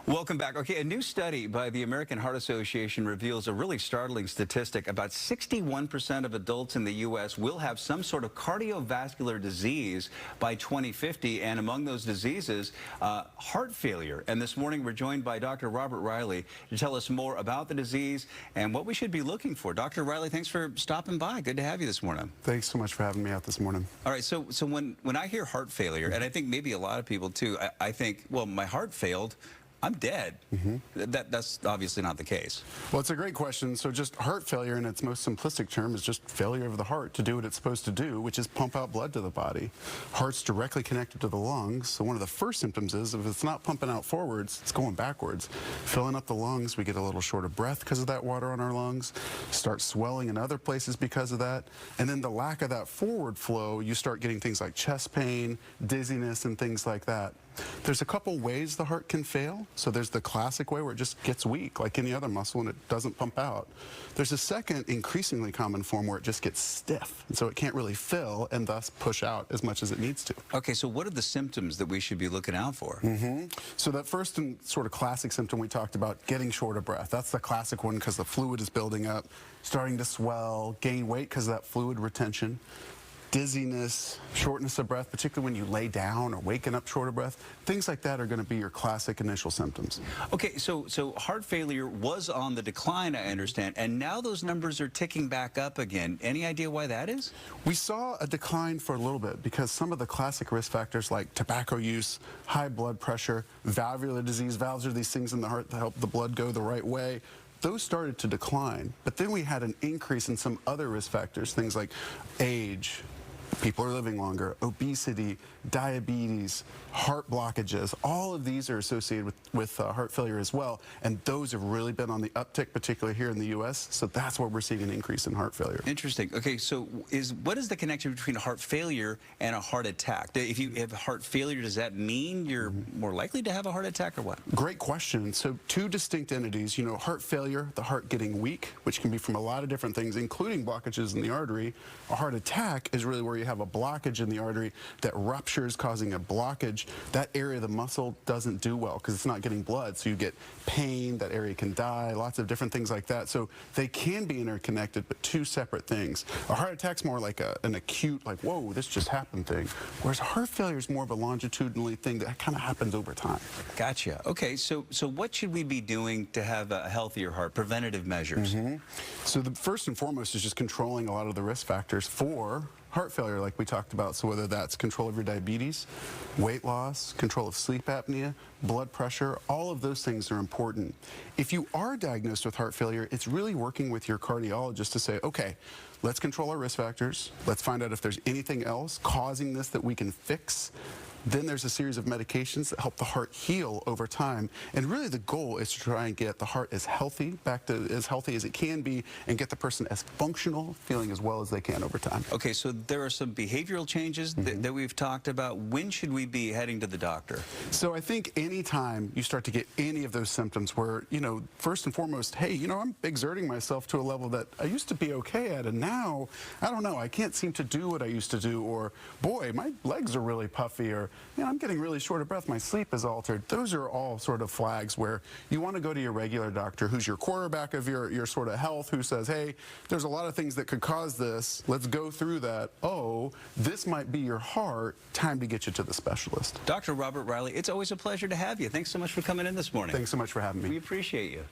Welcome back. Okay, a new study by the American Heart Association reveals a really startling statistic. About 61% of adults in the U.S. will have some sort of cardiovascular disease by 2050, and among those diseases, heart failure. And this morning, we're joined by Dr. Robert Riley to tell us more about the disease and what we should be looking for. Dr. Riley, thanks for stopping by. Good to have you this morning. Thanks so much for having me out this morning. All right, so when I hear heart failure, and I think maybe a lot of people too, I think, well, my heart failed, I'm dead. That's obviously not the case. Well, it's a great question. So just heart failure in its most simplistic term is just failure of the heart to do what it's supposed to do, which is pump out blood to the body. Heart's directly connected to the lungs. So one of the first symptoms is if it's not pumping out forwards, it's going backwards. Filling up the lungs, we get a little short of breath because of that water on our lungs, start swelling in other places because of that. And then the lack of that forward flow, you start getting things like chest pain, dizziness, and things like that. There's a couple ways the heart can fail. So there's the classic way where it just gets weak, like any other muscle, and it doesn't pump out. There's a second, increasingly common form where it just gets stiff, and so it can't really fill and thus push out as much as it needs to. Okay, so what are the symptoms that we should be looking out for? So that first and sort of classic symptom we talked about, getting short of breath. That's the classic one because the fluid is building up, starting to swell, gain weight because of that fluid retention. Dizziness, shortness of breath, particularly when you lay down or waking up short of breath, things like that are going to be your classic initial symptoms. Okay, so heart failure was on the decline, I understand, and now those numbers are ticking back up again. Any idea why that is? We saw a decline for a little bit because some of the classic risk factors like tobacco use, high blood pressure, valvular disease, valves are these things in the heart that help the blood go the right way. Those started to decline, but then we had an increase in some other risk factors, things like age, people are living longer, obesity, diabetes, heart blockages. All of these are associated with heart failure as well, and those have really been on the uptick, particularly here in the U.S., so that's where we're seeing an increase in heart failure. Interesting. Okay, so what is the connection between heart failure and a heart attack? If you have heart failure, does that mean you're more likely to have a heart attack or what? Great question. So two distinct entities, you know, heart failure, the heart getting weak, which can be from a lot of different things, including blockages in the artery. A heart attack is really where you have a blockage in the artery that ruptures, causing a blockage. That area of the muscle doesn't do well because it's not getting blood, so you get pain, that area can die, lots of different things like that. So they can be interconnected, but two separate things. A heart attack's more like an acute, like, whoa, this just happened thing, whereas heart failure is more of a longitudinally thing that kind of happens over time. Gotcha. Okay, so what should we be doing to have a healthier heart, preventative measures? So the first and foremost is just controlling a lot of the risk factors for heart failure, like we talked about. So whether that's control of your diabetes, weight loss, control of sleep apnea, blood pressure, all of those things are important. If you are diagnosed with heart failure, it's really working with your cardiologist to say, okay, let's control our risk factors. Let's find out if there's anything else causing this that we can fix. Then there's a series of medications that help the heart heal over time. And really the goal is to try and get the heart as healthy, back to as healthy as it can be, and get the person as functional, feeling as well as they can over time. Okay, so there are some behavioral changes that we've talked about. When should we be heading to the doctor? So I think anytime you start to get any of those symptoms where, you know, first and foremost, hey, you know, I'm exerting myself to a level that I used to be okay at, and now, I don't know, I can't seem to do what I used to do, or boy, my legs are really puffy, or you know, I'm getting really short of breath, my sleep is altered. Those are all sort of flags where you want to go to your regular doctor, who's your quarterback of your sort of health, who says, hey, there's a lot of things that could cause this. Let's go through that. Oh, this might be your heart. Time to get you to the specialist. Dr. Robert Riley, it's always a pleasure to have you. Thanks so much for coming in this morning. Thanks so much for having me. We appreciate you.